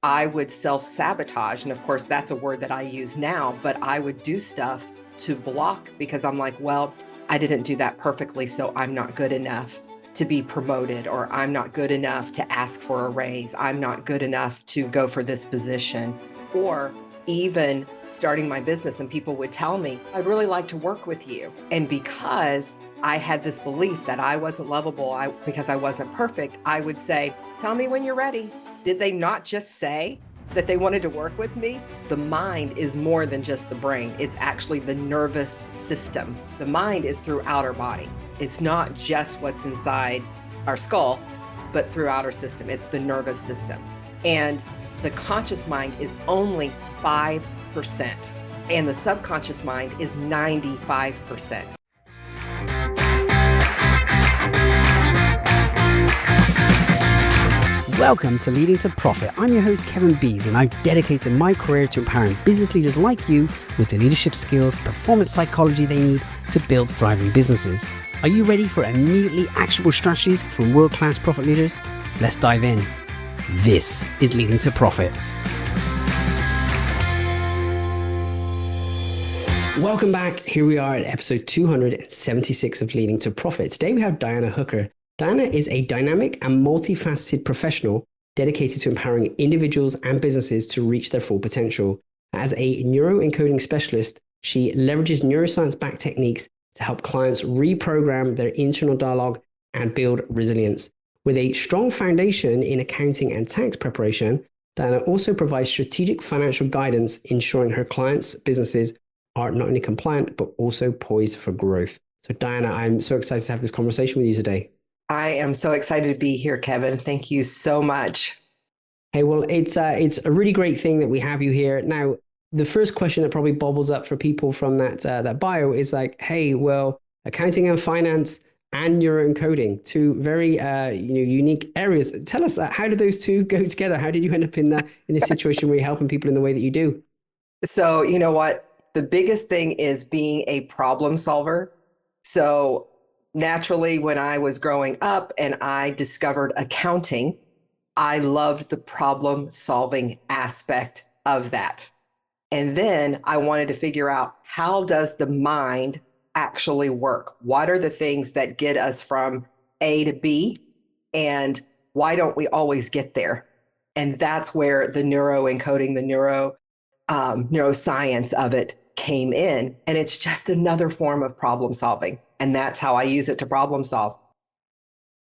I would self-sabotage. And of course, that's a word that I use now, but I would do stuff to block because I'm like, well, I didn't do that perfectly, so I'm not good enough to be promoted, or I'm not good enough to ask for a raise. I'm not good enough to go for this position. Or even starting my business, and people would tell me, I'd really like to work with you. And because I had this belief that I wasn't lovable because I wasn't perfect, I would say, tell me when you're ready. Did they not just say that they wanted to work with me? The mind is more than just the brain. It's actually the nervous system. The mind is throughout our body. It's not just what's inside our skull, but throughout our system. It's the nervous system. And the conscious mind is only 5%, and the subconscious mind is 95%. Welcome to Leading to Profit. I'm your host, Kevin Bees, and I've dedicated my career to empowering business leaders like you with the leadership skills, performance psychology they need to build thriving businesses. Are you ready for immediately actionable strategies from world-class profit leaders? Let's dive in. This is Leading to Profit. Welcome back. Here we are at episode 276 of Leading to Profit. Today we have Diana Hooker. Diana is a dynamic and multifaceted professional dedicated to empowering individuals and businesses to reach their full potential. As a Neuro Encoding Specialist, she leverages neuroscience-backed techniques to help clients reprogram their internal dialogue and build resilience. With a strong foundation in accounting and tax preparation, Diana also provides strategic financial guidance, ensuring her clients' businesses are not only compliant, but also poised for growth. So Diana, I'm so excited to have this conversation with you today. I am so excited to be here, Kevin. Thank you so much. Hey, well, it's a really great thing that we have you here. Now, the first question that probably bubbles up for people from that bio is like, hey, well, accounting and finance and neuro encoding, two very unique areas. Tell us, how did those two go together? How did you end up in this situation where you're helping people in the way that you do? So, you know what? The biggest thing is being a problem solver. So naturally, when I was growing up and I discovered accounting, I loved the problem solving aspect of that. And then I wanted to figure out, how does the mind actually work? What are the things that get us from A to B? And why don't we always get there? And that's where the neuro encoding, the neuroscience of it came in. And it's just another form of problem solving. And that's how I use it to problem solve.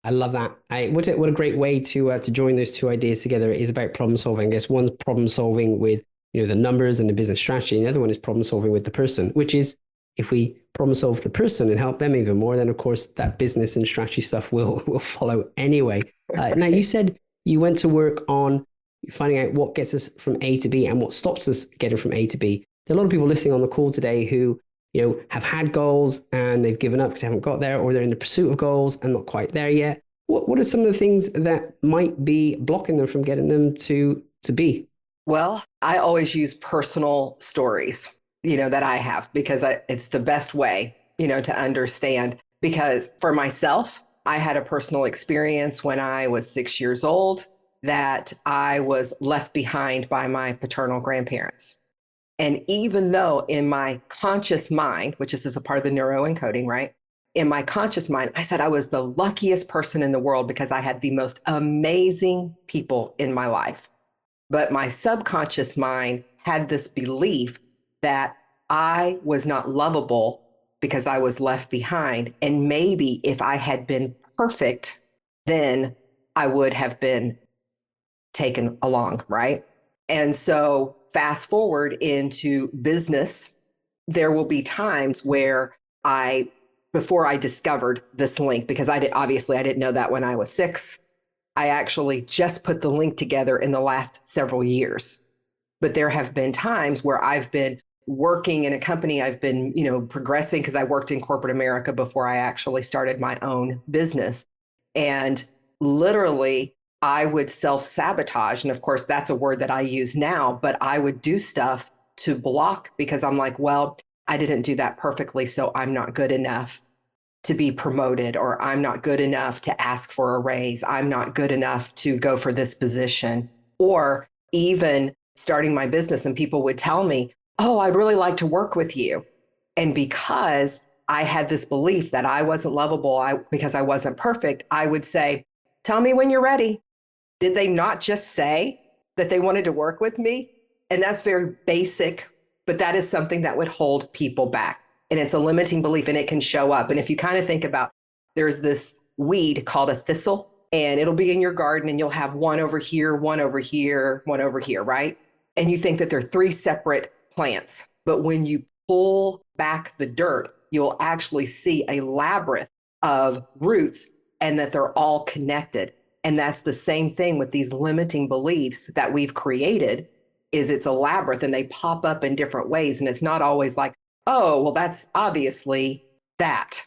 I love that. What a great way to join those two ideas together. It is about problem solving. I guess one's problem solving with the numbers and the business strategy, and the other one is problem solving with the person, which is, if we problem solve the person and help them even more, then of course that business and strategy stuff will follow anyway. Now, you said you went to work on finding out what gets us from A to B and what stops us getting from A to B. There are a lot of people listening on the call today who have had goals and they've given up because they haven't got there, or they're in the pursuit of goals and not quite there yet. What are some of the things that might be blocking them from getting them to B? Well, I always use personal stories, that I have, because it's the best way, to understand. Because for myself, I had a personal experience when I was 6 years old that I was left behind by my paternal grandparents. And even though in my conscious mind, which is a part of the neuro encoding, right? In my conscious mind, I said I was the luckiest person in the world because I had the most amazing people in my life. But my subconscious mind had this belief that I was not lovable because I was left behind. And maybe if I had been perfect, then I would have been taken along, right? And so fast forward into business, there will be times where before I discovered this link, because I didn't know that when I was 6, I actually just put the link together in the last several years. But there have been times where I've been working in a company, I've been, progressing, because I worked in corporate America before I actually started my own business. And literally, I would self-sabotage. And of course, that's a word that I use now, but I would do stuff to block because I'm like, well, I didn't do that perfectly, so I'm not good enough to be promoted, or I'm not good enough to ask for a raise. I'm not good enough to go for this position. Or even starting my business, and people would tell me, "Oh, I'd really like to work with you." And because I had this belief that I wasn't lovable because I wasn't perfect, I would say, "Tell me when you're ready." Did they not just say that they wanted to work with me? And that's very basic, but that is something that would hold people back. And it's a limiting belief, and it can show up. And if you kind of think about, there's this weed called a thistle, and it'll be in your garden, and you'll have one over here, one over here, one over here, right? And you think that they're three separate plants. But when you pull back the dirt, you'll actually see a labyrinth of roots, and that they're all connected. And that's the same thing with these limiting beliefs that we've created. Is it's a labyrinth, and they pop up in different ways. And it's not always like, oh, well, that's obviously that.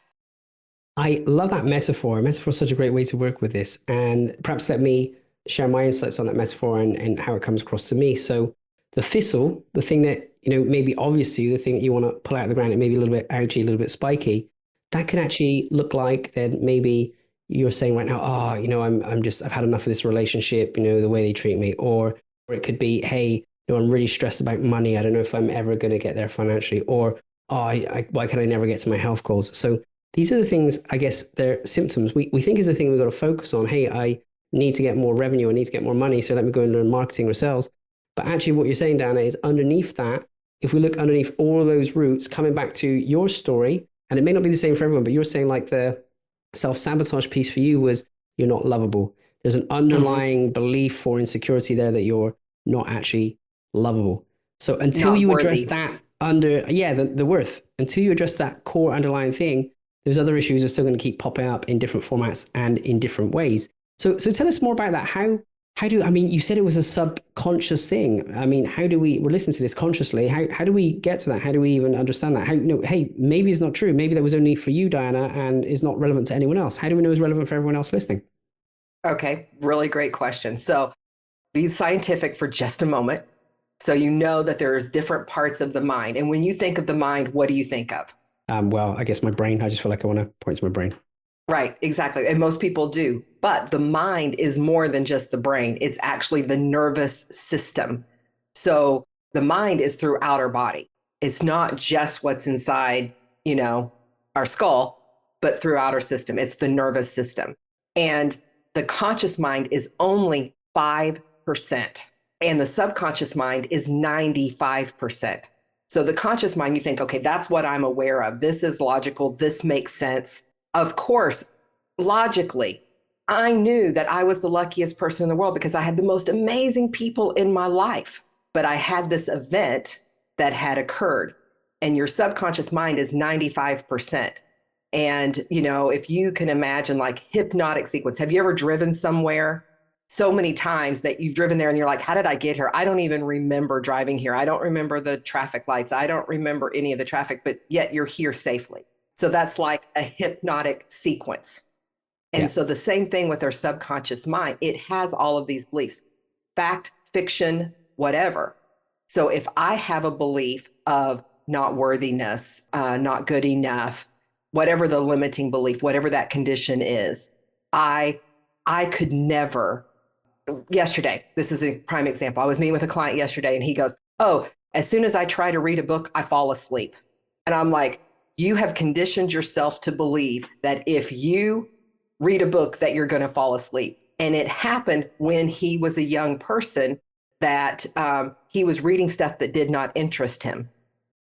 I love that metaphor. Metaphor is such a great way to work with this. And perhaps let me share my insights on that metaphor and how it comes across to me. So the thistle, the thing that, may be obvious to you, the thing that you want to pull out of the ground, it may be a little bit ouchy, a little bit spiky, that can actually look like then maybe you're saying right now, oh, I've had enough of this relationship, the way they treat me. Or it could be, hey, I'm really stressed about money. I don't know if I'm ever going to get there financially. Or, oh, why can I never get to my health goals? So these are the things, I guess, they're symptoms. We think is the thing we've got to focus on. Hey, I need to get more revenue. I need to get more money. So let me go and learn marketing or sales. But actually what you're saying, Dana, is underneath that, if we look underneath all of those roots, coming back to your story, and it may not be the same for everyone, but you're saying like the self-sabotage piece for you was you're not lovable. There's an underlying belief or insecurity there that you're not actually lovable. So until Not you address worthy. that the worth, until you address that core underlying thing, those other issues are still going to keep popping up in different formats and in different ways. So tell us more about that. You said it was a subconscious thing. We're listening to this consciously. How do we get to that? How do we even understand that? Hey, maybe it's not true. Maybe that was only for you, Diana, and is not relevant to anyone else. How do we know it's relevant for everyone else listening? Okay, really great question. So be scientific for just a moment. So you know that there's different parts of the mind. And when you think of the mind, what do you think of? Well, I guess my brain. I just feel like I want to point to my brain. Right, exactly. And most people do. But the mind is more than just the brain, it's actually the nervous system. So the mind is throughout our body. It's not just what's inside, our skull, but throughout our system. It's the nervous system. And the conscious mind is only 5%, and the subconscious mind is 95%. So the conscious mind, you think, okay, that's what I'm aware of. This is logical. This makes sense. Of course, logically, I knew that I was the luckiest person in the world because I had the most amazing people in my life. But I had this event that had occurred, and your subconscious mind is 95%. And, if you can imagine like hypnotic sequence, have you ever driven somewhere so many times that you've driven there and you're like, how did I get here? I don't even remember driving here. I don't remember the traffic lights. I don't remember any of the traffic, but yet you're here safely. So that's like a hypnotic sequence. Yeah. And so the same thing with our subconscious mind, it has all of these beliefs, fact, fiction, whatever. So if I have a belief of not worthiness, not good enough, whatever the limiting belief, whatever that condition is, I could never. Yesterday, this is a prime example. I was meeting with a client yesterday, and he goes, "Oh, as soon as I try to read a book, I fall asleep." And I'm like, you have conditioned yourself to believe that if you read a book that you're going to fall asleep. And it happened when he was a young person that he was reading stuff that did not interest him,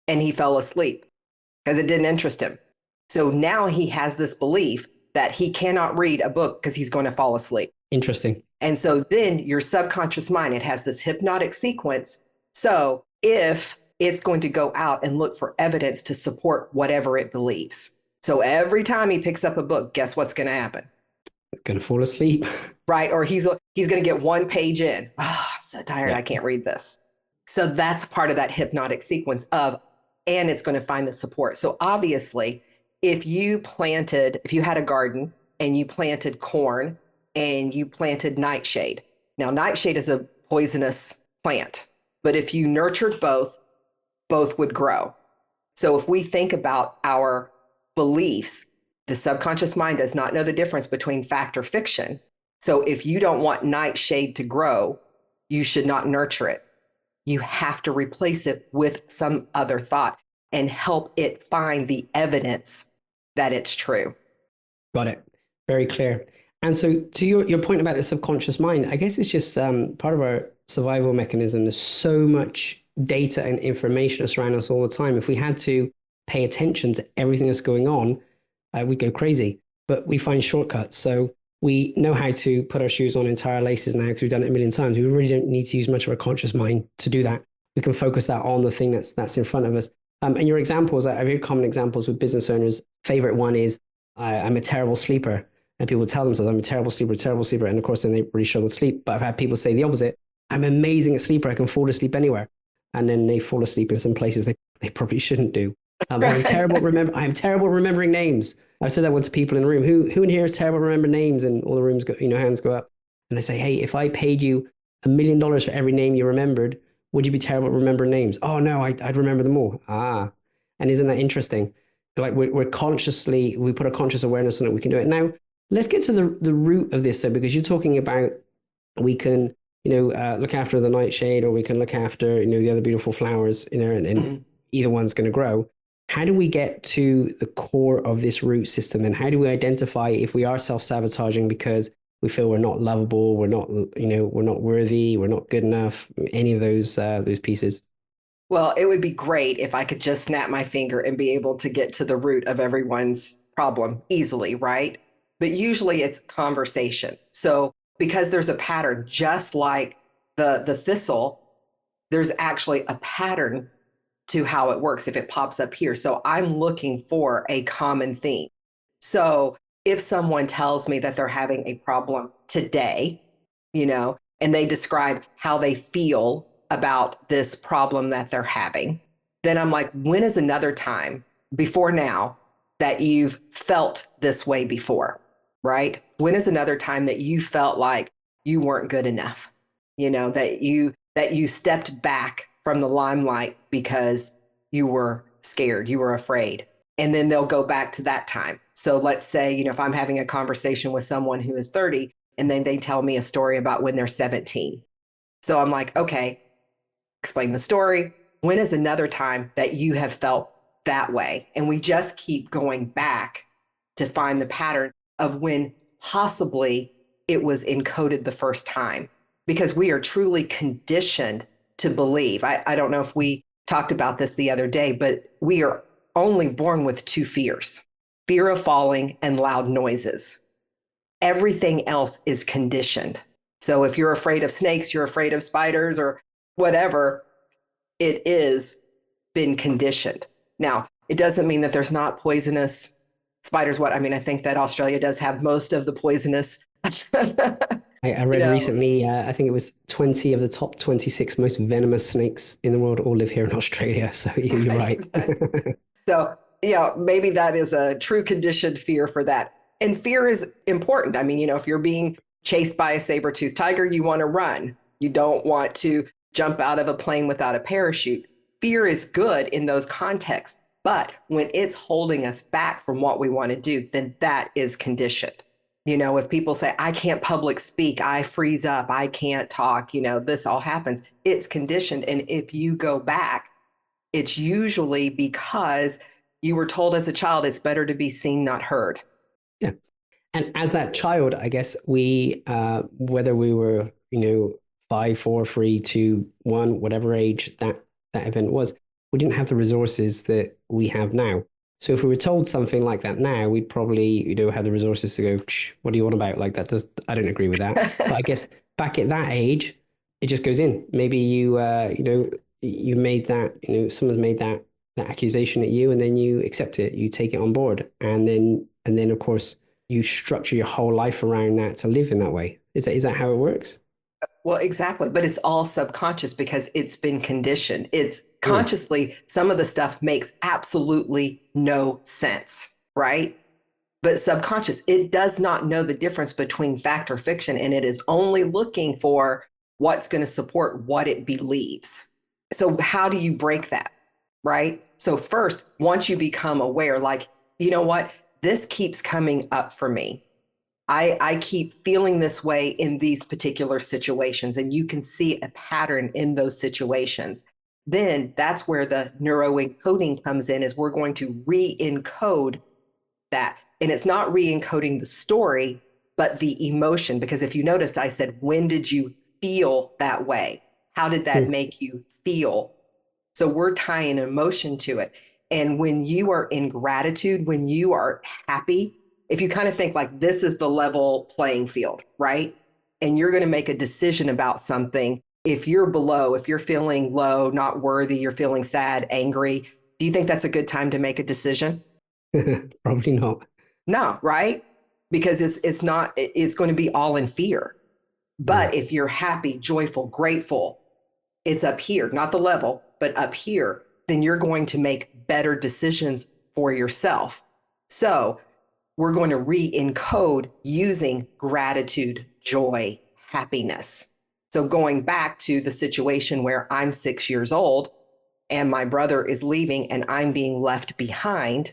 and he fell asleep because it didn't interest him. So now he has this belief that he cannot read a book because he's going to fall asleep. Interesting. And so then your subconscious mind, it has this hypnotic sequence. So if it's going to go out and look for evidence to support whatever it believes. So every time he picks up a book, guess what's going to happen? It's going to fall asleep. Right. Or he's going to get one page in. Oh, I'm so tired. Yeah. I can't read this. So that's part of that hypnotic sequence and it's going to find the support. So obviously, if you had a garden and you planted corn and you planted nightshade. Now, nightshade is a poisonous plant, but if you nurtured both would grow. So if we think about our beliefs, the subconscious mind does not know the difference between fact or fiction. So if you don't want nightshade to grow, you should not nurture it. You have to replace it with some other thought and help it find the evidence that it's true. Got it. Very clear. And so to your point about the subconscious mind, I guess it's just part of our survival mechanism. There's so much data and information around us all the time. If we had to pay attention to everything that's going on, we'd go crazy. But we find shortcuts. So we know how to put our shoes on entire laces now because we've done it a million times. We really don't need to use much of our conscious mind to do that. We can focus that on the thing that's in front of us. And your examples, I've heard common examples with business owners. Favorite one is, I'm a terrible sleeper. And people tell themselves, I'm a terrible sleeper. And of course, then they really struggle to sleep. But I've had people say the opposite. I'm amazing at sleeper. I can fall asleep anywhere. And then they fall asleep in some places they probably shouldn't do. I'm terrible at remembering names. I've said that once to people in the room. Who in here is terrible at remembering names? And all the rooms go, hands go up. And I say, hey, if I paid you $1 million for every name you remembered, would you be terrible at remembering names? Oh no, I'd remember them all. And isn't that interesting? Like we're consciously, we put a conscious awareness on it, we can do it. Now, let's get to the root of this. So, because you're talking about, we can, look after the nightshade, or we can look after, the other beautiful flowers, and mm-hmm. Either one's going to grow. How do we get to the core of this root system? And how do we identify if we are self-sabotaging because we feel we're not lovable, we're not worthy, we're not good enough, any of those pieces? Well, it would be great if I could just snap my finger and be able to get to the root of everyone's problem easily, right? But usually it's conversation. So because there's a pattern, just like the thistle, there's actually a pattern to how it works if it pops up here. So I'm looking for a common theme. So if someone tells me that they're having a problem today, and they describe how they feel about this problem that they're having, then I'm like, when is another time before now that you've felt this way before, right? When is another time that you felt like you weren't good enough, that you stepped back from the limelight because you were scared, you were afraid. And then they'll go back to that time. So let's say, if I'm having a conversation with someone who is 30 and then they tell me a story about when they're 17. So I'm like, okay, explain the story. When is another time that you have felt that way? And we just keep going back to find the pattern of when possibly it was encoded the first time, because we are truly conditioned to believe. I don't know if we talked about this the other day, but we are only born with two fears: fear of falling and loud noises. Everything else is conditioned. So if you're afraid of snakes, you're afraid of spiders or whatever, it is been conditioned. Now, it doesn't mean that there's not poisonous spiders. I think that Australia does have most of the poisonous. I read recently, I think it was 20 of the top 26 most venomous snakes in the world all live here in Australia. So you're right. So, maybe that is a true conditioned fear for that. And fear is important. If you're being chased by a saber-toothed tiger, you want to run. You don't want to jump out of a plane without a parachute. Fear is good in those contexts. But when it's holding us back from what we want to do, then that is conditioned. If people say, I can't public speak, I freeze up, I can't talk, this all happens, it's conditioned. And if you go back, it's usually because you were told as a child, it's better to be seen, not heard. Yeah. And as that child, I guess we, whether we were, 5, 4, 3, 2, 1, whatever age that event was, we didn't have the resources that we have now. So if we were told something like that now, we'd probably, have the resources to go, what do you want about? Like I don't agree with that. But I guess back at that age, it just goes in. Maybe you made that, someone's made that accusation at you, and then you accept it, you take it on board. And then of course you structure your whole life around that to live in that way. Is that how it works? Well, exactly. But it's all subconscious because it's been conditioned. It's consciously, some of the stuff makes absolutely no sense, right? But subconscious, it does not know the difference between fact or fiction. And it is only looking for what's going to support what it believes. So how do you break that, right? So first, once you become aware, like, you know what, this keeps coming up for me. I keep feeling this way in these particular situations, and you can see a pattern in those situations. Then that's where the neuroencoding comes in, is we're going to re-encode that. And it's not re-encoding the story, but the emotion. Because if you noticed, I said, when did you feel that way? How did that Hmm. make you feel? So we're tying emotion to it. And when you are in gratitude, when you are happy, if you kind of think like this is the level playing field, right? And you're going to make a decision about something. If you're below, if you're feeling low, not worthy, you're feeling sad, angry, do you think that's a good time to make a decision? Probably not. No, right? Because it's not, it's going to be all in fear. Mm. But if you're happy, joyful, grateful, it's up here, not the level, but up here, then you're going to make better decisions for yourself. So we're going to re-encode using gratitude, joy, happiness. So going back to the situation where I'm 6 years old and my brother is leaving and I'm being left behind,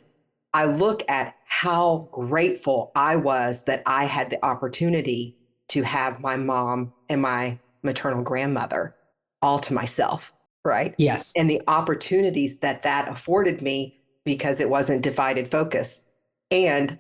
I look at how grateful I was that I had the opportunity to have my mom and my maternal grandmother all to myself, right? Yes. And the opportunities that that afforded me, because it wasn't divided focus. And,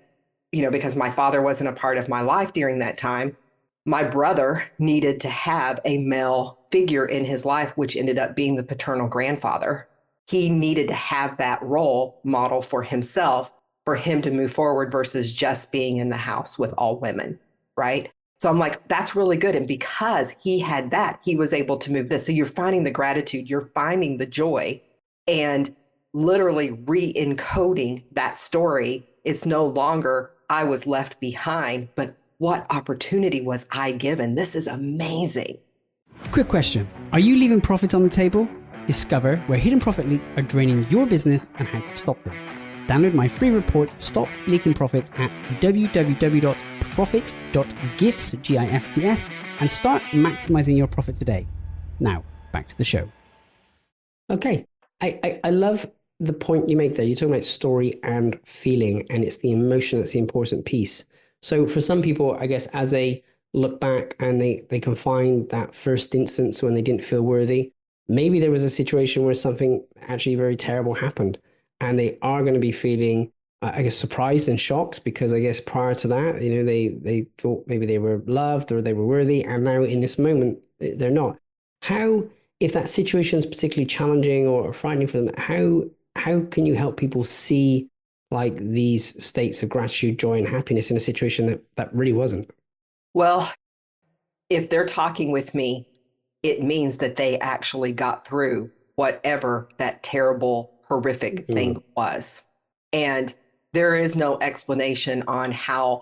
because my father wasn't a part of my life during that time, my brother needed to have a male figure in his life, which ended up being the paternal grandfather. He needed to have that role model for himself, for him to move forward versus just being in the house with all women, right? So I'm like, that's really good. And because he had that, he was able to move this. So you're finding the gratitude, you're finding the joy, and literally re-encoding that story. It's no longer I was left behind, but what opportunity was I given? This is amazing. Quick question. Are you leaving profits on the table? Discover where hidden profit leaks are draining your business and how to stop them. Download my free report, Stop Leaking Profits, at www.profit.gifts, GIFTS, and start maximizing your profit today. Now, back to the show. Okay. I love the point you make there. You're talking about story and feeling, and it's the emotion that's the important piece. So for some people, I guess, as they look back and they can find that first instance when they didn't feel worthy, maybe there was a situation where something actually very terrible happened, and they are going to be feeling, I guess, surprised and shocked, because I guess prior to that, they thought maybe they were loved or they were worthy, and now in this moment, they're not. How, if that situation is particularly challenging or frightening for them, how can you help people see like these states of gratitude, joy, and happiness in a situation that really wasn't? Well, if they're talking with me, it means that they actually got through whatever that terrible, horrific Mm. thing was. And there is no explanation on how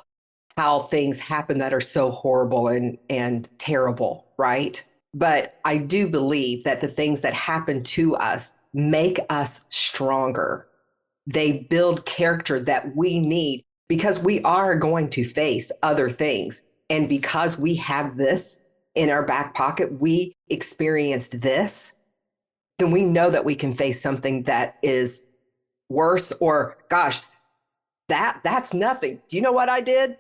things happen that are so horrible and terrible, right? But I do believe that the things that happen to us make us stronger. They build character that we need, because we are going to face other things. And because we have this in our back pocket, we experienced this, then we know that we can face something that is worse, or gosh, that's nothing. Do you know what I did?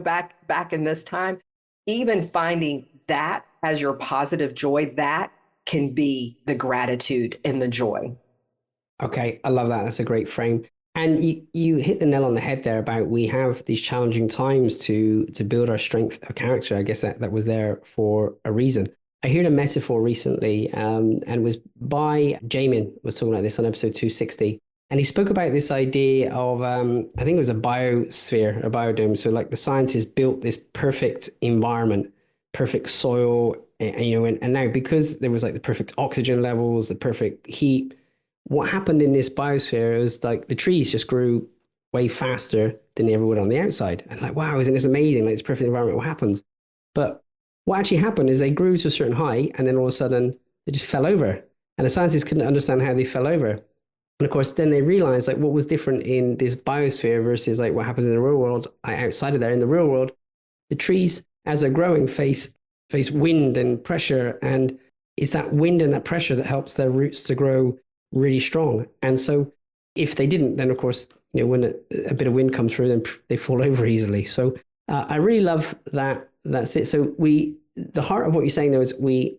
back in this time, even finding that as your positive joy, that can be the gratitude and the joy. Okay, I love that. That's a great frame. And you hit the nail on the head there about we have these challenging times to build our strength of character. I guess that was there for a reason. I heard a metaphor recently, and it was by Jamin was talking about this on episode 260. And he spoke about this idea of, I think it was a biosphere, a biodome. So like the scientists built this perfect environment, perfect soil, and now because there was like the perfect oxygen levels, the perfect heat, what happened in this biosphere is like the trees just grew way faster than they ever would on the outside. And like, wow, isn't this amazing? Like this perfect environment, what happens? But what actually happened is they grew to a certain height and then all of a sudden they just fell over. And the scientists couldn't understand how they fell over. And of course, then they realized like what was different in this biosphere versus like what happens in the real world outside of there. In the real world, the trees, as they're growing, face wind and pressure. And it's that wind and that pressure that helps their roots to grow really strong. And so if they didn't, then of course, when a bit of wind comes through, then they fall over easily. So I really love that. That's it. So the heart of what you're saying though is we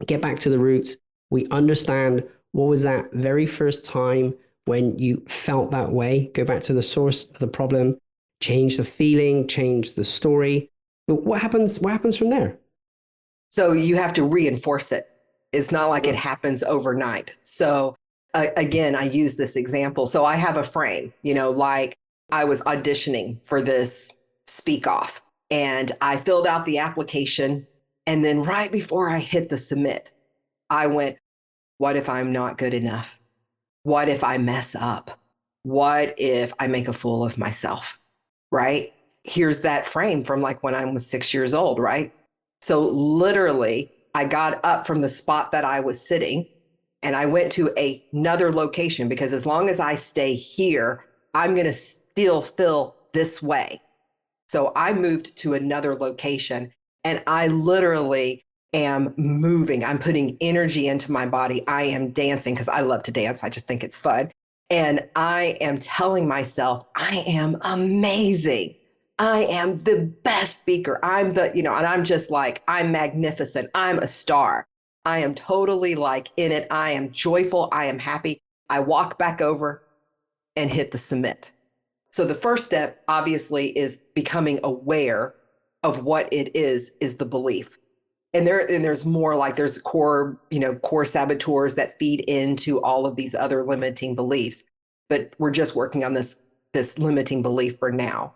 get back to the roots. We understand what was that very first time when you felt that way. Go back to the source of the problem, change the feeling, change the story. What happens from there? So you have to reinforce it. It's not like it happens overnight. So again, I use this example. So I have a frame, like I was auditioning for this speak off and I filled out the application. And then right before I hit the submit, I went, what if I'm not good enough? What if I mess up? What if I make a fool of myself? Right? Here's that frame from like when I was 6 years old, right? So literally, I got up from the spot that I was sitting and I went to another location because as long as I stay here, I'm going to still feel this way. So I moved to another location and I literally am moving. I'm putting energy into my body. I am dancing because I love to dance. I just think it's fun. And I am telling myself, I am amazing. I am the best speaker. I'm and I'm just like, I'm magnificent. I'm a star. I am totally like in it. I am joyful. I am happy. I walk back over and hit the submit. So the first step obviously is becoming aware of what it is the belief. And there's more, like there's core saboteurs that feed into all of these other limiting beliefs. But we're just working on this limiting belief for now.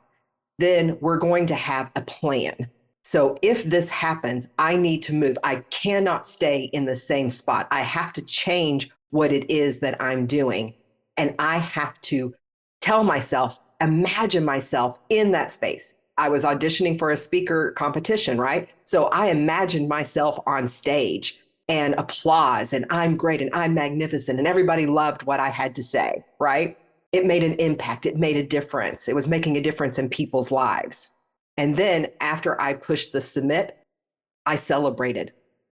Then we're going to have a plan. So if this happens, I need to move. I cannot stay in the same spot. I have to change what it is that I'm doing. And I have to tell myself, imagine myself in that space. I was auditioning for a speaker competition, right? So I imagined myself on stage and applause and I'm great and I'm magnificent and everybody loved what I had to say, right? It made an impact. It made a difference. It was making a difference in people's lives. And then after I pushed the submit, I celebrated.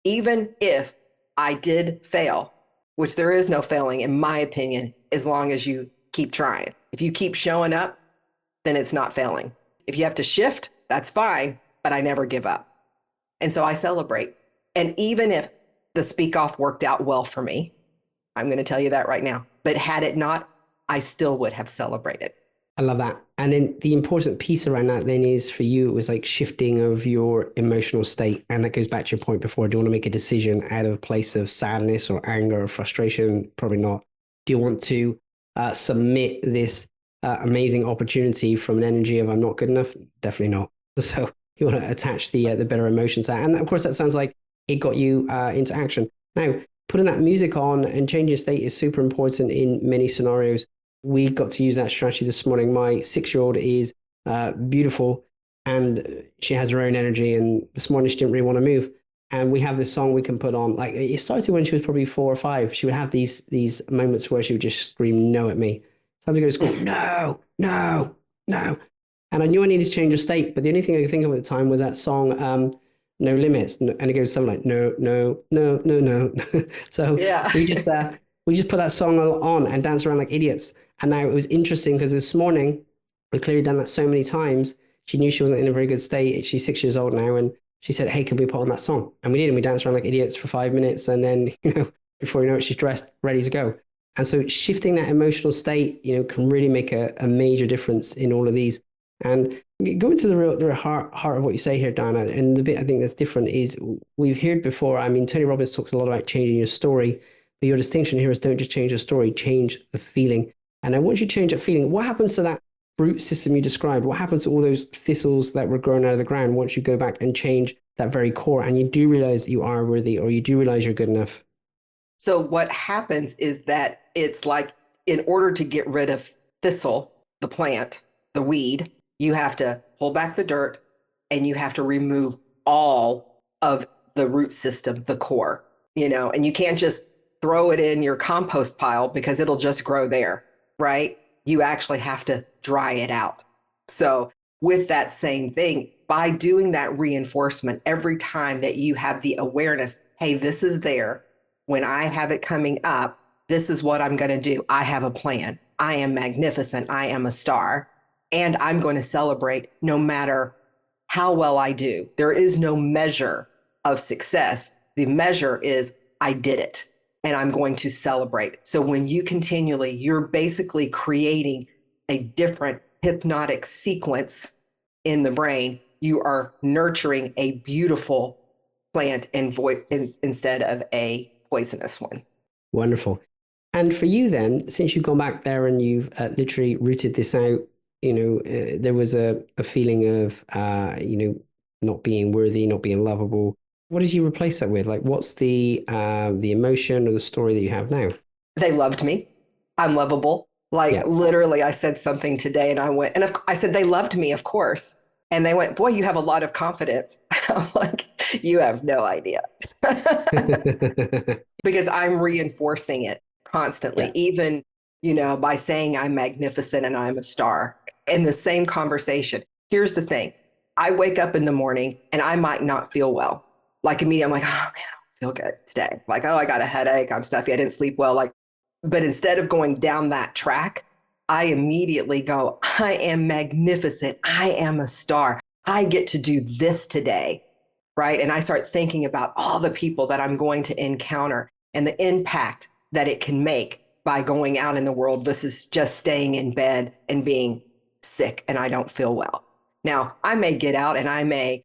Even if I did fail, which there is no failing in my opinion, as long as you keep trying. If you keep showing up, then it's not failing. If you have to shift, that's fine, but I never give up. And so I celebrate. And even if the speak off worked out well for me, I'm going to tell you that right now, but had it not, I still would have celebrated. I love that. And then the important piece around that then is for you, it was like shifting of your emotional state. And that goes back to your point before. Do you want to make a decision out of a place of sadness or anger or frustration? Probably not. Do you want to submit this amazing opportunity from an energy of I'm not good enough? Definitely not. So you want to attach the better emotions to that. And of course, that sounds like it got you into action. Now, putting that music on and changing state is super important in many scenarios. We got to use that strategy this morning. My 6-year-old is beautiful and she has her own energy. And this morning she didn't really want to move. And we have this song we can put on. Like it started when she was probably 4 or 5. She would have these moments where she would just scream no at me. So I would go to school, no, no, no. And I knew I needed to change her state. But the only thing I could think of at the time was that song, No Limits. And it goes something like, no, no, no, no, no. So Yeah. we just put that song on and dance around like idiots. And now it was interesting because this morning, we've clearly done that so many times. She knew she wasn't in a very good state. She's 6 years old now. And she said, hey, can we put on that song? And we did. And we danced around like idiots for 5 minutes. And then, before you know it, she's dressed, ready to go. And so shifting that emotional state, can really make a major difference in all of these. And going to the real heart of what you say here, Dana, and the bit I think that's different is we've heard before. I mean, Tony Robbins talks a lot about changing your story. But your distinction here is don't just change the story, change the feeling. And then once you change that feeling, what happens to that root system you described? What happens to all those thistles that were growing out of the ground once you go back and change that very core and you do realize that you are worthy or you do realize you're good enough? So what happens is that it's like in order to get rid of thistle, the plant, the weed, you have to pull back the dirt and you have to remove all of the root system, the core, and you can't just throw it in your compost pile because it'll just grow there, right? You actually have to dry it out. So with that same thing, by doing that reinforcement, every time that you have the awareness, hey, this is there. When I have it coming up, this is what I'm going to do. I have a plan. I am magnificent, I am a star, and I'm going to celebrate no matter how well I do. There is no measure of success. The measure is I did it and I'm going to celebrate. So when you continually, you're basically creating a different hypnotic sequence in the brain. You are nurturing a beautiful plant instead of a poisonous one. Wonderful. And for you then, since you've gone back there and you've literally rooted this out, there was a feeling of, not being worthy, not being lovable. What did you replace that with? Like, what's the emotion or the story that you have now? They loved me. I'm lovable. Like Yeah. literally, I said something today and I went, and I said, they loved me, of course. And they went, boy, you have a lot of confidence. I'm like, you have no idea. Because I'm reinforcing it constantly, Yeah. even, by saying I'm magnificent and I'm a star in the same conversation. Here's the thing. I wake up in the morning and I might not feel well. Like immediately, I'm like, oh man, I don't feel good today. Like, oh, I got a headache. I'm stuffy. I didn't sleep well. Like, but instead of going down that track, I immediately go, I am magnificent. I am a star. I get to do this today. Right. And I start thinking about all the people that I'm going to encounter and the impact that it can make by going out in the world versus just staying in bed and being sick and I don't feel well. Now, I may get out and I may,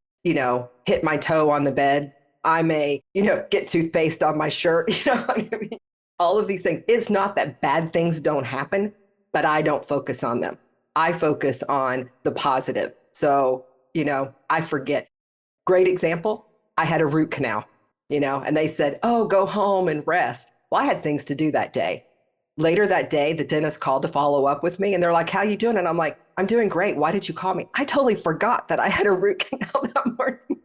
hit my toe on the bed. I may, get toothpaste on my shirt, what I mean? All of these things. It's not that bad things don't happen, but I don't focus on them. I focus on the positive. So, I forget. Great example. I had a root canal, and they said, oh, go home and rest. Well, I had things to do that day. Later that day, the dentist called to follow up with me and they're like, how you doing? And I'm like, I'm doing great. Why did you call me? I totally forgot that I had a root canal that morning.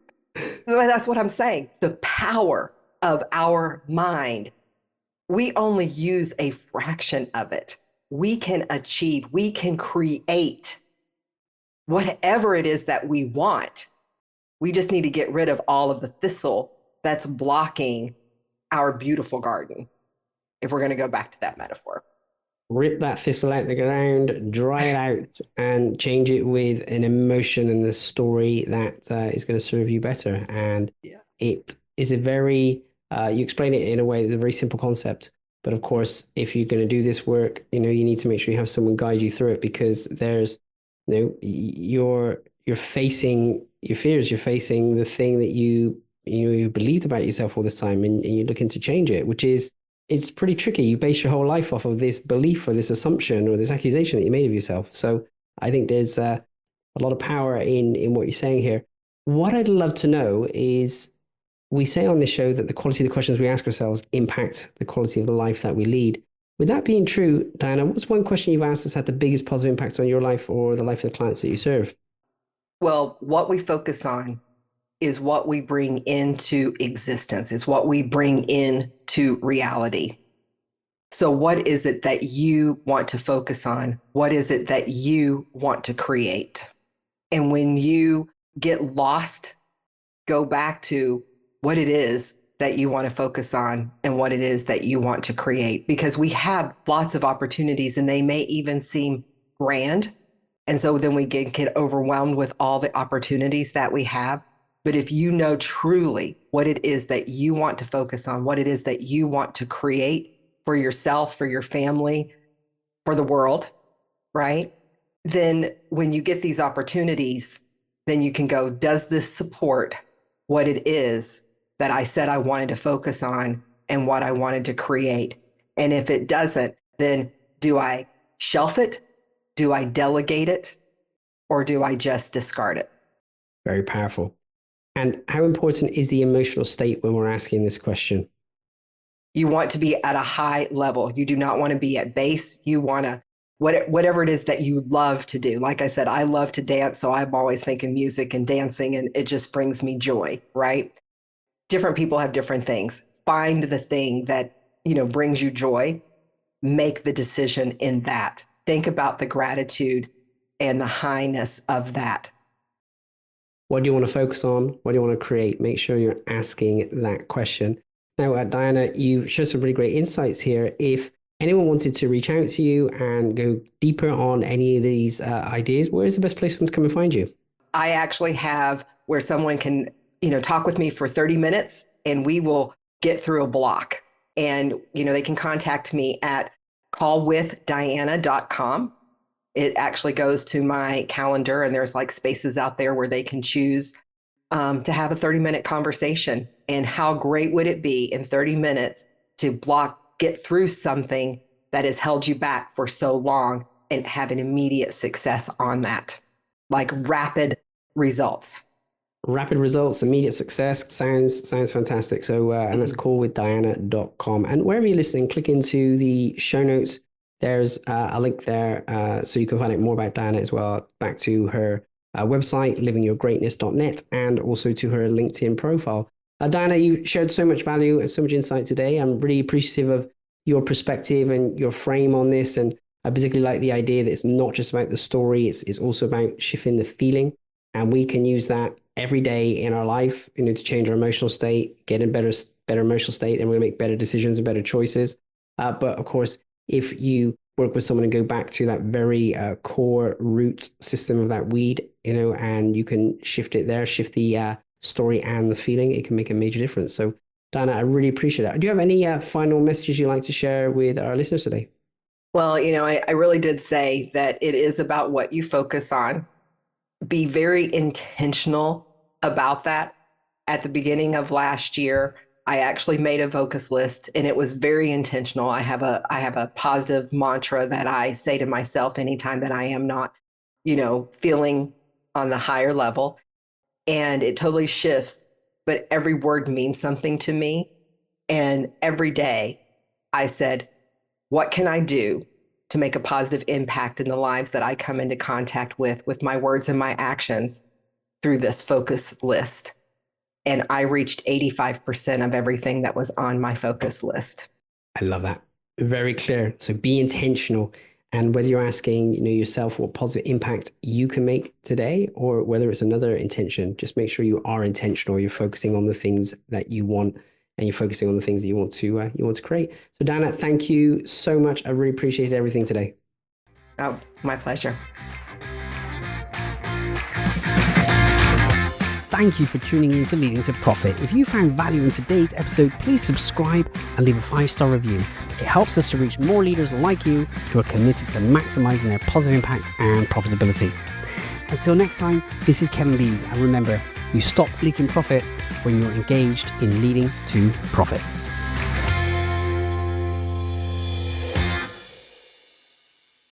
That's what I'm saying. The power of our mind. We only use a fraction of it. We can achieve, we can create whatever it is that we want. We just need to get rid of all of the thistle that's blocking our beautiful garden, if we're going to go back to that metaphor. Rip that thistle out the ground, dry it out, and change it with an emotion and a story that is going to serve you better. And it is a very, you explain it in a way that's a very simple concept. But of course, if you're going to do this work, you need to make sure you have someone guide you through it because there's, you're facing your fears, you're facing the thing that you believed about yourself all this time, and you're looking to change it, which is, it's pretty tricky. You base your whole life off of this belief or this assumption or this accusation that you made of yourself. So I think there's a lot of power in what you're saying here. What I'd love to know is, we say on this show that the quality of the questions we ask ourselves impact the quality of the life that we lead. With that being true, Diana, what's one question you've asked that's had the biggest positive impact on your life or the life of the clients that you serve? Well, what we focus on is what we bring into existence, is what we bring into reality. So what is it that you want to focus on? What is it that you want to create? And when you get lost, go back to what it is that you want to focus on and what it is that you want to create, because we have lots of opportunities and they may even seem grand. And so then we get overwhelmed with all the opportunities that we have. But if you know truly what it is that you want to focus on, what it is that you want to create for yourself, for your family, for the world, right? Then when you get these opportunities, then you can go, does this support what it is that I said I wanted to focus on and what I wanted to create? And if it doesn't, then do I shelf it? Do I delegate it? Or do I just discard it? Very powerful. And how important is the emotional state when we're asking this question? You want to be at a high level. You do not want to be at base. You want to, whatever it is that you love to do. Like I said, I love to dance. So I'm always thinking music and dancing, and it just brings me joy, right? Different people have different things. Find the thing that, brings you joy. Make the decision in that. Think about the gratitude and the highness of that. What do you want to focus on? What do you want to create? Make sure you're asking that question. Now, Diana, you've shared some really great insights here. If anyone wanted to reach out to you and go deeper on any of these ideas, where is the best place for them to come and find you? I actually have where someone can, talk with me for 30 minutes and we will get through a block. And, they can contact me at callwithdiana.com. It actually goes to my calendar, and there's like spaces out there where they can choose to have a 30-minute conversation. And how great would it be in 30 minutes to get through something that has held you back for so long and have an immediate success on that, like rapid results. Rapid results, immediate success sounds fantastic. So, and that's callwithdiana.com. And wherever you're listening, click into the show notes. There's a link there so you can find out more about Diana as well, back to her website, livingyourgreatness.net, and also to her LinkedIn profile. Diana, you've shared so much value and so much insight today. I'm really appreciative of your perspective and your frame on this. And I particularly like the idea that it's not just about the story, it's also about shifting the feeling. And we can use that every day in our life, to change our emotional state, get in better emotional state, and we're going to make better decisions and better choices. But of course, if you work with someone and go back to that very core root system of that weed, and you can shift it there, shift the story and the feeling, it can make a major difference. So, Diana, I really appreciate that. Do you have any final messages you'd like to share with our listeners today? Well, I really did say that it is about what you focus on. Be very intentional about that. At the beginning of last year, I actually made a focus list, and it was very intentional. I have a positive mantra that I say to myself anytime that I am not, feeling on the higher level, and it totally shifts, but every word means something to me. And every day I said, what can I do to make a positive impact in the lives that I come into contact with my words and my actions through this focus list? And I reached 85% of everything that was on my focus list. I love that. Very clear. So be intentional. And whether you're asking yourself what positive impact you can make today, or whether it's another intention, just make sure you are intentional. You're focusing on the things that you want, and you're focusing on the things that you want to create. So, Diana, thank you so much. I really appreciated everything today. Oh, my pleasure. Thank you for tuning in to Leading to Profit. If you found value in today's episode, please subscribe and leave a 5-star review. It helps us to reach more leaders like you who are committed to maximizing their positive impact and profitability. Until next time, this is Kevin Bees, and remember, you stop leaking profit when you're engaged in leading to profit.